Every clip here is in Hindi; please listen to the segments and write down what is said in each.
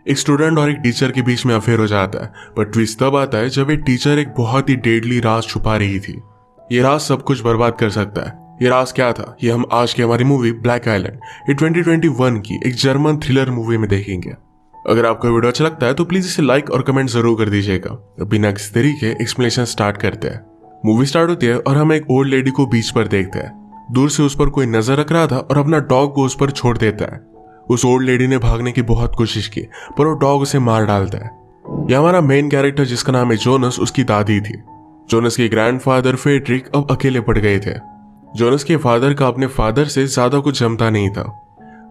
एक स्टूडेंट और एक टीचर के बीच में अफेयर हो जाता है, पर ट्विस्ट तब आता है जब एक टीचर एक बहुत ही डेडली राज छुपा रही थी। ये राज सब कुछ बर्बाद कर सकता है। ये राज क्या था, ये हम आज की हमारी मूवी ब्लैक आइलैंड ये 2021 की एक जर्मन थ्रिलर मूवी में देखेंगे। अगर आपको वीडियो अच्छा लगता है तो प्लीज इसे लाइक और कमेंट जरूर कर दीजिएगा। बिना किसी तरीके एक्सप्लेनेशन स्टार्ट करते हैं। मूवी स्टार्ट होती है और हम एक ओल्ड लेडी को बीच पर देखते हैं। दूर से उस पर कोई नजर रख रहा था और अपना डॉग को उस पर छोड़ देता है। उस ओल्ड लेडी ने भागने की बहुत कोशिश की, पर वो डॉग उसे मार डालता है। यह हमारा मेन कैरेक्टर जिसका नाम है जोनस, उसकी दादी थी। जोनस के ग्रैंडफादर फ्रेडरिक अब अकेले पड़ गए थे। जोनस के फादर का अपने फादर से ज्यादा कुछ जमता नहीं था।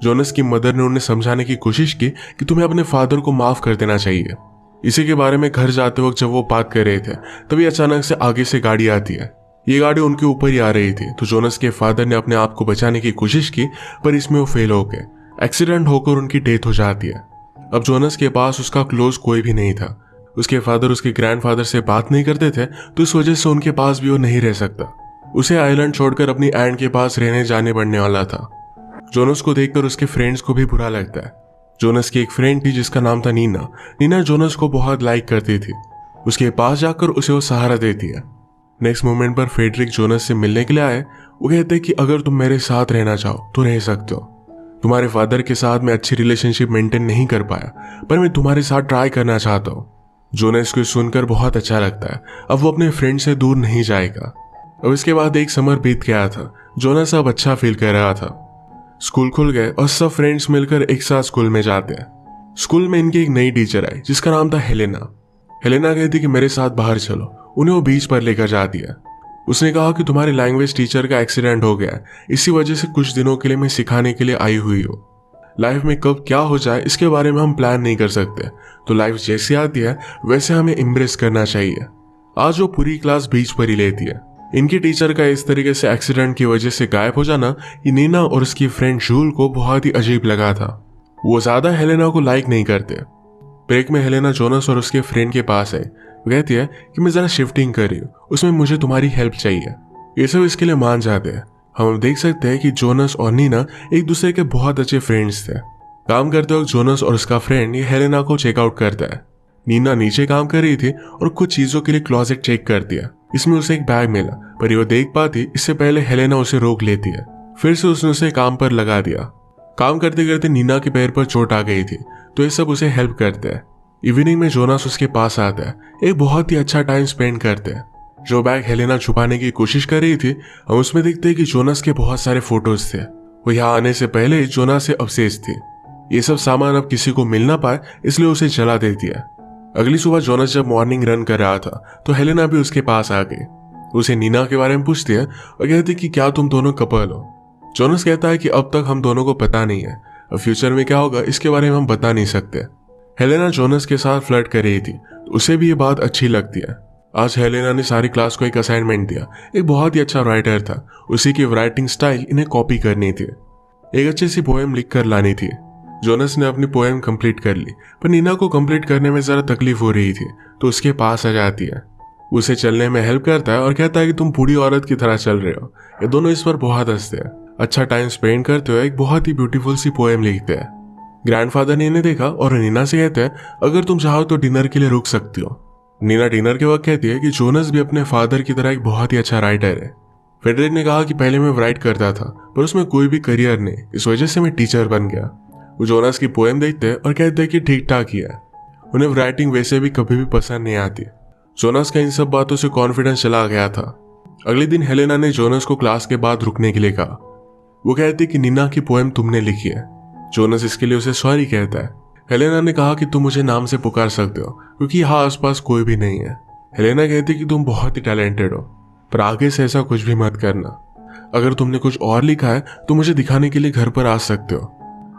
जोनस की मदर ने उन्हें समझाने की कोशिश की कि तुम्हें अपने फादर को माफ कर देना चाहिए। इसी के बारे में घर जाते वक्त जब वो बात कर रहे थे तभी अचानक से आगे से गाड़ी आती है। ये गाड़ी उनके ऊपर ही आ रही थी, तो जोनस के फादर ने अपने आप को बचाने की कोशिश की, पर इसमें वो फेल हो गए। एक्सीडेंट होकर उनकी डेथ हो जाती है। अब जोनस के पास उसका क्लोज कोई भी नहीं था। उसके फादर उसके ग्रैंडफादर से बात नहीं करते थे, तो इस वजह से उनके पास भी वो नहीं रह सकता। उसे आइलैंड छोड़कर अपनी एंड के पास रहने जाने पड़ने वाला था। जोनस को देखकर उसके फ्रेंड्स को भी बुरा लगता है। जोनस की एक फ्रेंड थी जिसका नाम था नीना। नीना जोनस को बहुत लाइक करती थी। उसके पास जाकर उसे वो सहारा देती है। नेक्स्ट मोमेंट पर फ्रेडरिक जोनस से मिलने के लिए आए। वो कहते हैं कि अगर तुम मेरे साथ रहना चाहो तो रह सकते हो। तुम्हारे फादर के साथ मैं अच्छी रिलेशनशिप मेंटेन नहीं कर पाया, पर मैं तुम्हारे साथ ट्राई करना चाहता हूँ। जोनस को सुनकर बहुत अच्छा लगता है। अब वो अपने फ्रेंड से दूर नहीं जाएगा। अब इसके बाद एक समर बीत गया था। जोनस अब अच्छा फील कर रहा था। स्कूल खुल गए और सब फ्रेंड्स मिलकर एक साथ स्कूल में जाते हैं। स्कूल में इनकी एक नई टीचर आई जिसका नाम था हेलेना। हेलेना कहती कि मेरे साथ बाहर चलो। उन्हें वो बीच पर लेकर जाती है। उसने कहा कि तुम्हारे लैंग्वेज टीचर का एक्सीडेंट हो गया है, इसी वजह से कुछ दिनों के लिए मैं सिखाने के लिए आई हुई हूँ। लाइफ में कब क्या हो जाए इसके बारे में हम प्लान नहीं कर सकते, तो लाइफ जैसी आती है वैसे हमें एम्ब्रेस करना चाहिए। आज वो पूरी क्लास बीच पर ही लेती है। इनकी टीचर का इस तरीके से एक्सीडेंट की वजह से गायब हो जाना ये नीना और उसकी फ्रेंड जूल को बहुत ही अजीब लगा था। वो ज्यादा हेलेना को लाइक नहीं करते। ब्रेक में हेलेना जोनस और उसके फ्रेंड के पास है। वो कहती है कि मैं जरा शिफ्टिंग कर रही हूँ, उसमें मुझे तुम्हारी हेल्प चाहिए। ये सब इसके लिए मान जाते हैं। हम देख सकते हैं कि जोनस और नीना एक दूसरे के बहुत अच्छे फ्रेंड्स थे। काम करते वक्त जोनस और उसका फ्रेंड ये हेलेना को चेकआउट करता है। नीना नीचे काम कर रही थी और कुछ चीजों के लिए क्लोजेट चेक कर दिया। इसमें उसे एक बैग मिला, पर वो देख पाती इससे पहले हेलेना उसे रोक लेती है। फिर से उसने उसे काम पर लगा दिया। काम करते करते नीना के पैर पर चोट आ गई थी, तो ये सब उसे हेल्प करते हैं। इवनिंग में जोनस उसके पास आता है। एक बहुत ही अच्छा टाइम स्पेंड करते हैं। जो बैग हेलेना छुपाने की कोशिश कर रही थी, हम उसमें देखते हैं कि जोनस के बहुत सारे फोटोज थे। वो यहाँ आने से पहले जोनस से ऑब्सेस्ड थी। ये सब सामान अब किसी को मिल ना पाए इसलिए उसे जला देती है। अगली सुबह जोनस जब मॉर्निंग रन कर रहा था तो हेलेना भी उसके पास आ गई। उसे नीना के बारे में पूछती है और कहती कि क्या तुम दोनों कपल हो। जोनस कहता है कि अब तक हम दोनों को पता नहीं है, अब फ्यूचर में क्या होगा इसके बारे में हम बता नहीं सकते। हेलेना जोनस के साथ फ्लर्ट कर रही थी, तो उसे भी ये बात अच्छी लगती है। आज हेलेना ने सारी क्लास को एक असाइनमेंट दिया। एक बहुत ही अच्छा राइटर था, उसी की राइटिंग स्टाइल इन्हें कॉपी करनी थी। एक अच्छी सी पोएम लिख कर लानी थी। जोनस ने अपनी पोएम कंप्लीट कर ली, पर नीना को कंप्लीट करने में जरा तकलीफ हो रही थी, तो उसके पास आ जाती है। उसे चलने में हेल्प करता है और कहता है कि तुम बूढ़ी औरत की तरह चल रहे हो। ये दोनों इस पर बहुत हंसते हैं। अच्छा टाइम स्पेंड करते हुए एक बहुत ही ब्यूटीफुल सी पोएम लिखते हैं। ग्रैंडफादर ने इन्हें देखा और नीना से कहते हैं अगर तुम चाहो तो डिनर के लिए रुक सकती हो। नीना डिनर के वक्त कहती है कि जोनस भी अपने फादर की तरह एक बहुत ही अच्छा राइटर है। फ्रेडरिक ने कहा कि पहले मैं राइट करता था, पर उसमें कोई भी करियर नहीं, इस वजह से मैं टीचर बन गया। वो जोनस की पोएम देखते हैं और कहते हैं कि ठीक ठाक ही है। उन्हें राइटिंग वैसे भी कभी भी पसंद नहीं आती। जोनस का इन सब बातों से कॉन्फिडेंस चला गया था। अगले दिन हेलेना ने जोनस को क्लास के बाद रुकने के लिए कहा। वो कहती कि नीना की पोएम तुमने लिखी है। जोनस इसके लिए उसे सॉरी कहता है। हेलेना ने कहा कि तुम मुझे नाम से पुकार सकते हो क्योंकि यहाँ आसपास कोई भी नहीं है। हेलेना कहती कि तुम बहुत ही टैलेंटेड हो, पर आगे से ऐसा कुछ भी मत करना। अगर तुमने कुछ और लिखा है तो मुझे दिखाने के लिए घर पर आ सकते हो।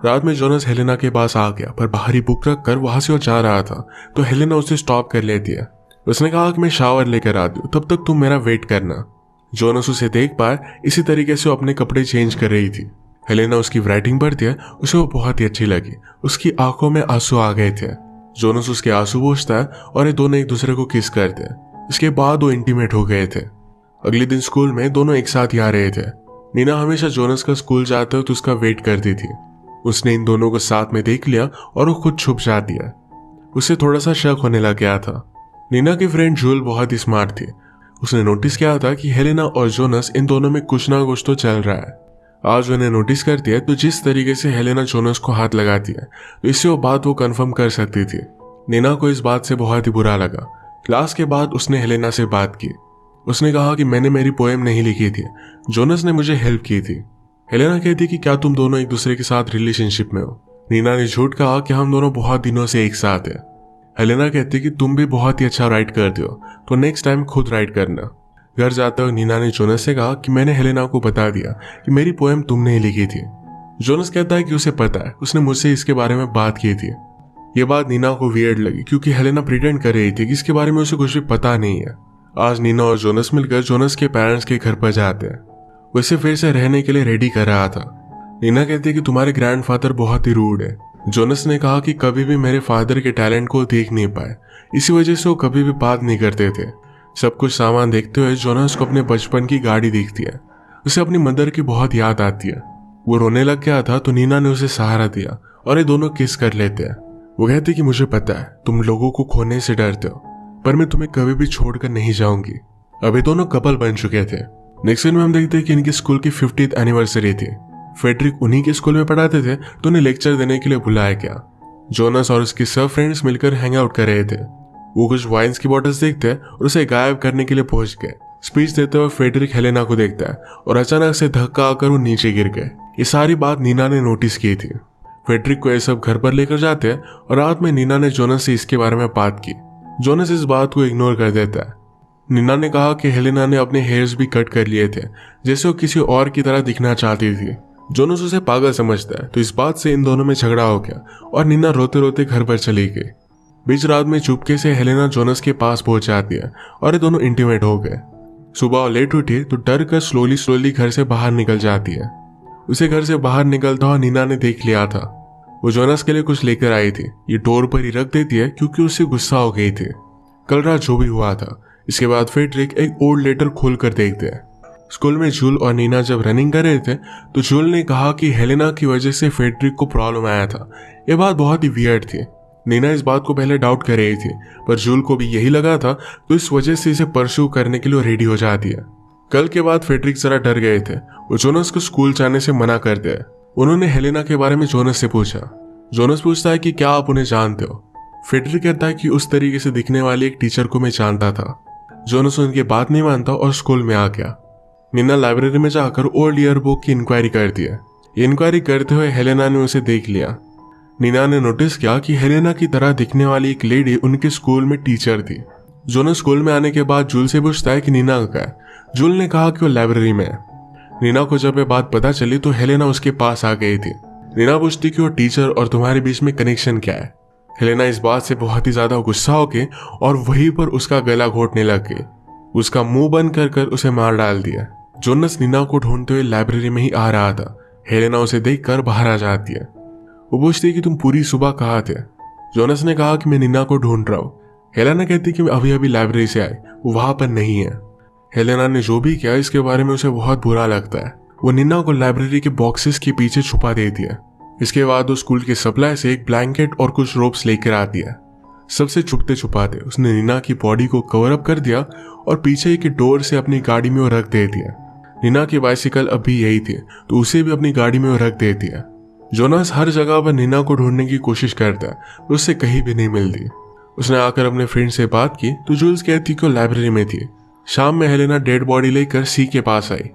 रात में जोनस हेलेना के पास आ गया, पर बाहरी बुक रख कर वहां से वो जा रहा था, तो हेलेना उसे स्टॉप कर लेती है। उसने कहा कि मैं शावर लेकर आती हूँ, तब तक तुम मेरा वेट करना। जोनस उसे देख पाए इसी तरीके से वो अपने कपड़े चेंज कर रही थी। हेलेना उसकी राइटिंग पढ़ती है, उसे वो बहुत ही अच्छी लगी। उसकी आंखों में आंसू आ गए थे। जोनस उसके आंसू पोंछता है और ये दोनों एक दूसरे को किस करते हैं। इसके बाद वो इंटीमेट हो गए थे। अगले दिन स्कूल में दोनों एक साथ ही आ रहे थे। नीना हमेशा जोनस का स्कूल जाते हो तो उसका वेट करती थी। उसने इन दोनों को साथ में देख लिया और वो खुद छुप जाती है। उसे थोड़ा सा शक होने लग गया था। नीना की फ्रेंड जूल बहुत ही स्मार्ट थी। उसने नोटिस किया था कि हेलेना और जोनस इन दोनों में कुछ ना कुछ तो चल रहा है। आज उन्हें नोटिस करती है तो जिस तरीके से हेलेना जोनस को हाथ लगाती है तो इससे वो बात वो कंफर्म कर सकती थी। नीना को इस बात से बहुत ही बुरा लगा। क्लास के बाद उसने हेलेना से बात की। उसने कहा कि मैंने मेरी पोएम नहीं लिखी थी, जोनस ने मुझे हेल्प की थी। हेलेना कहती कि क्या तुम दोनों एक दूसरे के साथ रिलेशनशिप में हो। नीना ने झूठ कहा कि हम दोनों बहुत दिनों से एक साथ हैं। हेलेना कहती कि तुम भी बहुत ही अच्छा राइट करते हो, तो नेक्स्ट टाइम खुद राइट करना। घर जाते हुए नीना ने जोनस से कहा कि मैंने हेलेना को बता दिया कि मेरी पोएम तुमने ही लिखी थी। जोनस कहता है कि उसे पता है, उसने मुझसे इसके बारे में बात की थी। ये बात नीना को वियर्ड लगी क्योंकि हेलेना प्रिटेंड कर रही थी कि इसके बारे में उसे कुछ भी पता नहीं है। आज नीना और जोनस मिलकर जोनस के पेरेंट्स के घर पर जाते हैं। उसे फिर से रहने के लिए रेडी कर रहा था। नीना कहती है कि तुम्हारे ग्रैंडफादर बहुत ही रूड है। जोनस ने कहा कि कभी भी मेरे फादर के टैलेंट को देख नहीं पाए, इसी वजह से वो कभी भी बात नहीं करते थे। सब कुछ सामान देखते हुए जोनस को अपने बचपन की गाड़ी दिखती है। उसे अपनी मदर की बहुत याद आती है। वो रोने लग गया था तो नीना ने उसे सहारा दिया और ये दोनों किस कर लेते हैं। वो कहती कि मुझे पता है तुम लोगों को खोने से डरते हो, पर मैं तुम्हें कभी भी छोड़कर नहीं जाऊंगी। अभी दोनों कपल बन चुके थे। नेक्स्ट सीन में हम देखते हैं कि इनकी स्कूल की 50th एनिवर्सरी थी। फेडरिक उन्हीं के स्कूल में पढ़ाते थे तो उन्हें लेक्चर देने के लिए बुलाया गया। जोनस और उसके सब फ्रेंड्स मिलकर हैंग आउट कर रहे थे। वो कुछ वाइन्स की बॉटल्स देखते हैं और उसे गायब करने के लिए पहुंच गए। स्पीच देते हुए फेडरिक हेलेना को देखता है और अचानक से धक्का आकर वो नीचे गिर गए। ये सारी बात नीना ने नोटिस की थी। फेडरिक को ये सब घर पर लेकर जाते हैं और रात में नीना ने जोनस से इसके बारे में बात की। जोनस इस बात को इग्नोर कर देता है। नीना ने कहा कि हेलेना ने अपने हेयर्स भी कट कर लिए थे, जैसे वो किसी और की तरह दिखना चाहती थी। जोनस उसे पागल समझता है तो इस बात से इन दोनों में झगड़ा हो गया और नीना रोते रोते घर पर चली गई। बीच रात में चुपके से हेलेना जोनस के पास पहुंच जाती है और ये दोनों इंटीमेट हो गए। सुबह लेट उठी तो डर कर स्लोली घर से बाहर निकल जाती है। उसे घर से बाहर निकलता हुआ नीना ने देख लिया था। वो जोनस के लिए कुछ लेकर आई थी। ये डोर पर ही रख देती है क्योंकि उससे गुस्सा हो गई थी। कल रात जो भी हुआ था, इसके बाद फेडरिक एक ओल्ड लेटर खोल कर देखते हैं। स्कूल में जूल और नीना जब रनिंग कर रहे थे तो जूल ने कहा कि हेलेना की वजह से फेडरिक को प्रॉब्लम आया था। यह बात बहुत ही वियर्ड थी। नीना इस बात को पहले डाउट कर रही थी, पर जूल को भी यही लगा था तो इस वजह से इसे परस्यू करने के लिए रेडी हो जाती है। कल के बाद फेडरिक जरा डर गए थे। वो जोनस को स्कूल जाने से मना करते हैं। उन्होंने हेलेना के बारे में जोनस से पूछा। जोनस पूछता है कि क्या आप उन्हें जानते हो। फेडरिक कहता है कि उस तरीके से दिखने वाली एक टीचर को मैं जानता था। जोनस उनकी बात नहीं मानता और स्कूल में आ गया। नीना लाइब्रेरी में जाकर ओल्ड ईयर बुक की इंक्वायरी करती है। इंक्वायरी करते हुए हेलेना ने उसे देख लिया। नीना ने नोटिस किया कि हेलेना की तरह दिखने वाली एक लेडी उनके स्कूल में टीचर थी। जोनस स्कूल में आने के बाद जूल से पूछता है कि नीना कहाँ है। जूल ने कहा कि वो लाइब्रेरी में है। नीना को जब ये बात पता चली तो हेलेना उसके पास आ गई थी। नीना पूछती कि वो टीचर और तुम्हारे बीच में कनेक्शन क्या है। हेलेना इस बात से बहुत ही ज्यादा गुस्सा हो गई और वहीं पर उसका गला घोटने लग गई। उसका मुंह बंद कर उसे मार डाल दिया। जोनस नीना को ढूंढते हुए लाइब्रेरी में ही आ रहा था। हेलेना उसे देखकर बाहर आ जाती है। वो पूछती कि तुम पूरी सुबह कहाँ थे। जोनस ने कहा कि मैं नीना को ढूंढ रहा हूँ। हेलेना कहती कि मैं अभी लाइब्रेरी से आई, वो वहां पर नहीं है। हेलेना ने जो भी किया इसके बारे में उसे बहुत बुरा लगता है। वो नीना को लाइब्रेरी के बॉक्सेस के पीछे छुपा देती है। इसके बाद वो स्कूल के सप्लाई से एक ब्लैंकेट और कुछ रोप्स लेकर आती है। सबसे छुपते छुपाते उसने नीना की बॉडी को कवर अप कर दिया और पीछे के डोर से अपनी गाड़ी में वो रख देती है। नीना की बाइसिकल अभी यही थी तो उसे भी अपनी गाड़ी में वो रख देती है। जोनस हर जगह पर नीना को ढूंढने की कोशिश करता है तो उससे कहीं भी नहीं मिलती। उसने आकर अपने फ्रेंड से बात की तो जूल्स कहती कि वो लाइब्रेरी में थी। शाम में हेलेना डेड बॉडी लेकर सी के पास आई।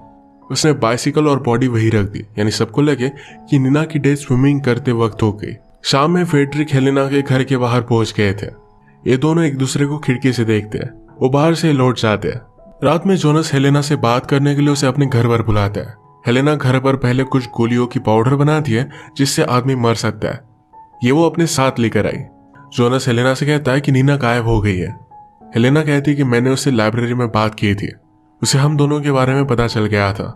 उसने बाइसिकल और बॉडी वही रख दी, यानी सबको लगे कि नीना की डेथ स्विमिंग करते वक्त हो गई। शाम में फेडरिक हेलेना के घर के बाहर पहुंच गए थे। ये दोनों एक दूसरे को खिड़की से देखते हैं। वो बाहर से लौट जाते हैं। रात में जोनस हेलेना से बात करने के लिए उसे अपने घर पर बुलाता है। हेलेना घर पर पहले कुछ गोलियों की पाउडर बनाती है जिससे आदमी मर सकता है। ये वो अपने साथ लेकर आई। जोनस हेलेना से कहता है कि नीना गायब हो गई है। हेलेना कहती है कि मैंने उससे लाइब्रेरी में बात की थी। उसे हम दोनों के बारे में पता चल गया था।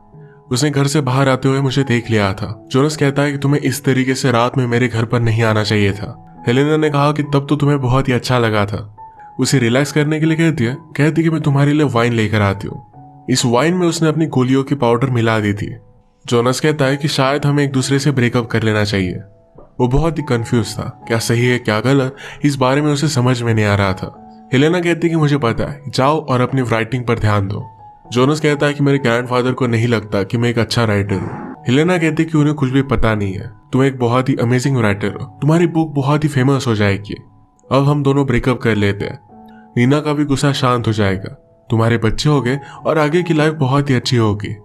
उसने घर से बाहर आते हुए मुझे देख लिया था। जोनस कहता है कि तुम्हें इस तरीके से रात में मेरे घर पर नहीं आना चाहिए था। हेलेना ने कहा कि तब तो तुम्हें बहुत ही अच्छा लगा था। उसे रिलैक्स करने के लिए कहती कि मैं तुम्हारे लिए वाइन लेकर आती हूँ। इस वाइन में उसने अपनी गोलियों की पाउडर मिला दी थी। जोनस कहता है कि शायद हमें एक दूसरे से ब्रेकअप कर लेना चाहिए। वो बहुत ही कंफ्यूज था, क्या सही है क्या गलत, इस बारे में उसे समझ में नहीं आ रहा था। हेलेना कहती है कि मुझे पता है, जाओ और अपनी राइटिंग पर ध्यान दो। जोनस कहता है कि मेरे ग्रैंडफादर को नहीं लगता कि मैं एक अच्छा राइटर हूँ। हेलेना कहती है कि उन्हें कुछ भी पता नहीं है, तुम एक बहुत ही अमेजिंग राइटर हो, तुम्हारी बुक बहुत ही फेमस हो जाएगी। अब हम दोनों ब्रेकअप कर लेते हैं। नीना का भी गुस्सा शांत हो जाएगा, तुम्हारे बच्चे हो गए और आगे की लाइफ बहुत ही अच्छी होगी।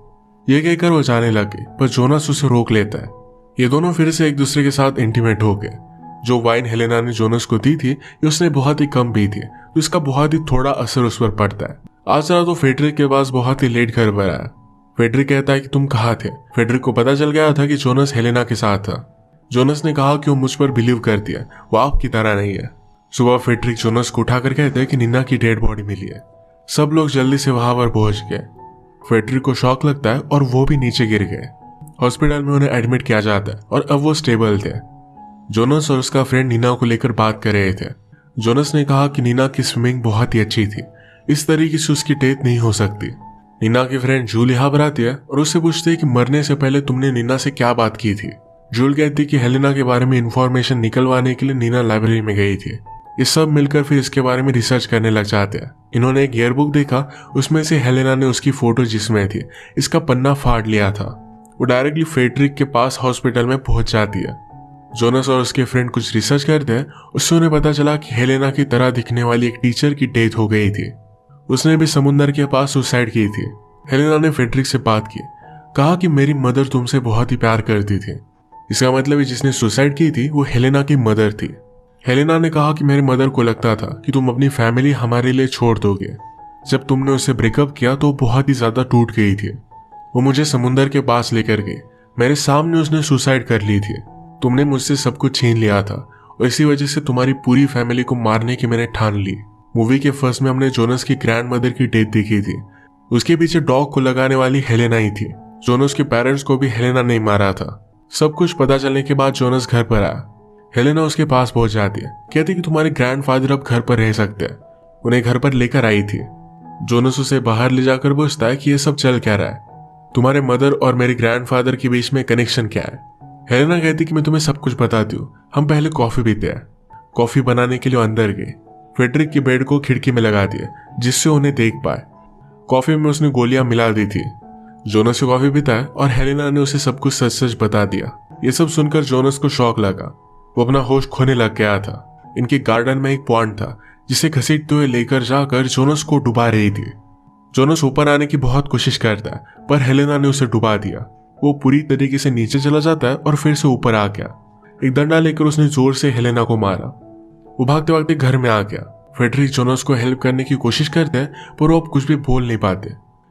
ये कहकर वो जाने लगे, पर जोनस उसे रोक लेता है। ये दोनों फिर से एक दूसरे के साथ इंटीमेट हो गए। जो वाइन हेलेना ने जोनस को दी थी ये उसने बहुत ही कम पी थी, तो इसका बहुत ही थोड़ा असर उस पर पड़ता है। आज रात तो फेडरिक के पास बहुत ही लेट घर पर आया। फेडरिक कहता है कि तुम कहाँ थे। फेडरिक को पता चल गया था कि जोनस हेलेना के साथ था। जोनस ने कहा कि वो मुझ पर बिलीव करती है, वो आपकी तरह नहीं है। सुबह फेडरिक जोनस को उठाकर कहते हैं कि निन्ना की डेड बॉडी मिली है। सब लोग जल्दी से वहां पर पहुंच गए। फेडरिक को शॉक लगता है और वो भी नीचे गिर गए। हॉस्पिटल में उन्हें एडमिट किया जाता है और अब वो स्टेबल थे। जोनस और उसका फ्रेंड नीना को लेकर बात कर रहे थे। जोनस ने कहा कि नीना की स्विमिंग बहुत ही अच्छी थी, इस तरीके से उसकी डेथ नहीं हो सकती। नीना की फ्रेंड जूल यहाँ पर आती है और उससे पूछती है कि मरने से पहले तुमने नीना से क्या बात की थी। जूल कहती कि हेलेना के बारे में इंफॉर्मेशन निकलवाने के लिए नीना लाइब्रेरी में गई थी। ये सब मिलकर फिर इसके बारे में रिसर्च करने लग जाते हैं। इन्होंने एक ईयरबुक देखा, उसमें से हेलेना ने उसकी फोटो जिसमें थी इसका पन्ना फाड़ लिया था। वो डायरेक्टली फेडरिक के पास हॉस्पिटल में पहुंच जाती है। जोनस और उसके फ्रेंड कुछ रिसर्च करते हैं, उससे उन्हें पता चला कि हेलेना की तरह दिखने वाली एक टीचर की डेथ हो गई थी। उसने भी समुद्र के पास सुसाइड की थी। हेलेना ने फेडरिक से बात की, कहा कि मेरी मदर तुमसे बहुत ही प्यार करती थी। इसका मतलब है जिसने सुसाइड की थी वो हेलेना की मदर थी। हेलेना ने कहा कि मेरी मदर को लगता था कि तुम अपनी फैमिली हमारे लिए छोड़ दोगे। जब तुमने उससे ब्रेकअप किया तो बहुत ही ज्यादा टूट गई थी। वो मुझे समुद्र के पास लेकर गई, मेरे सामने उसने सुसाइड कर ली थी। तुमने मुझसे सब कुछ छीन लिया था और इसी वजह से तुम्हारी पूरी फैमिली को मारने की मैंने ठान ली। मूवी के फर्स्ट में हमने जोनस की ग्रैंड मदर की डेथ देखी थी, उसके पीछे डॉग को लगाने वाली हेलेना ही थी। जोनस के पेरेंट्स को भी हेलेना ने मारा था। सब कुछ पता चलने के बाद जोनस घर पर आया। हेलेना उसके पास पहुंच जाती है, कहती कि तुम्हारे ग्रैंडफादर अब घर पर रह सकते हैं। उन्हें घर पर लेकर आई थी। जोनस उसे बाहर ले जाकर पूछता है कि ये सब चल क्या रहा है, तुम्हारे मदर और मेरे ग्रैंडफादर के बीच में कनेक्शन क्या है। हेलेना कहती कि मैं तुम्हें सब कुछ बताती हूँ, हम पहले कॉफी पीते हैं। कॉफी बनाने के लिए अंदर गई। फेडरिक के बेड को खिड़की में लगा दिया जिससे उन्हें देख पाए। कॉफी में उसने गोलियां मिला दी थी। जोनस से कॉफी पीता है और हेलेना ने उसे सब कुछ सच सच बता दिया। ये सब सुनकर जोनस को शौक लगा, वो अपना होश खोने लग गया था। इनके गार्डन में एक पॉन्ड था जिसे घसीटते हुए लेकर जाकर जोनस को डुबा रही थी। जोनस ऊपर आने की बहुत कोशिश करता है पर हेलेना ने उसे डुबा दिया। वो पूरी तरीके से नीचे चला जाता है और फिर से ऊपर आ गया। एक डंडा लेकर उसने जोर से हेलेना को मारा। वो भागते भागते घर में आ गया। फेडरिक जोनस को हेल्प करने की कोशिश करते हैं पर वो अब कुछ भी बोल नहीं पाते।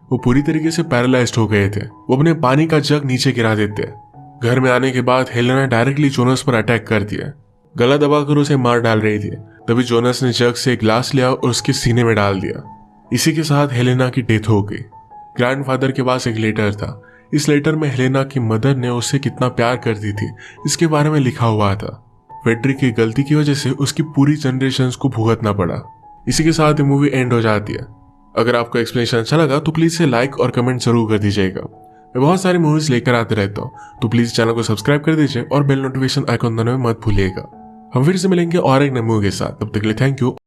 वो पूरी तरीके से पैरालाइज्ड हो गए थे। वो अपने पानी का जग नीचे गिरा देते हैं। घर में आने के बाद हेलेना डायरेक्टली जोनस पर अटैक कर दिया, गला दबाकर उसे मार डाल रही थी। तभी जोनस ने जग से एक ग्लास लिया और उसके सीने में डाल दिया। इसी के साथ हेलेना की डेथ हो गई। ग्रैंडफादर के पास एक लेटर था। इस लेटर में हेलेना की मदर ने उससे कितना प्यार करती थी इसके बारे में लिखा हुआ था। फेडरिक की गलती की वजह से उसकी पूरी जनरेशन को भुगतना पड़ा। इसी के साथ ये मूवी एंड हो जाती है। अगर आपको एक्सप्लेनेशन अच्छा लगा तो प्लीज से लाइक और कमेंट जरूर कर दीजिएगा। मैं बहुत सारी मूवीज लेकर आते रहता हूँ, तो प्लीज चैनल को सब्सक्राइब कर दीजिए और बेल नोटिफिकेशन आइकॉन दबाना मत भूलिएगा। हम फिर से मिलेंगे और एक नए मूवी के साथ, तब तक के लिए थैंक यू।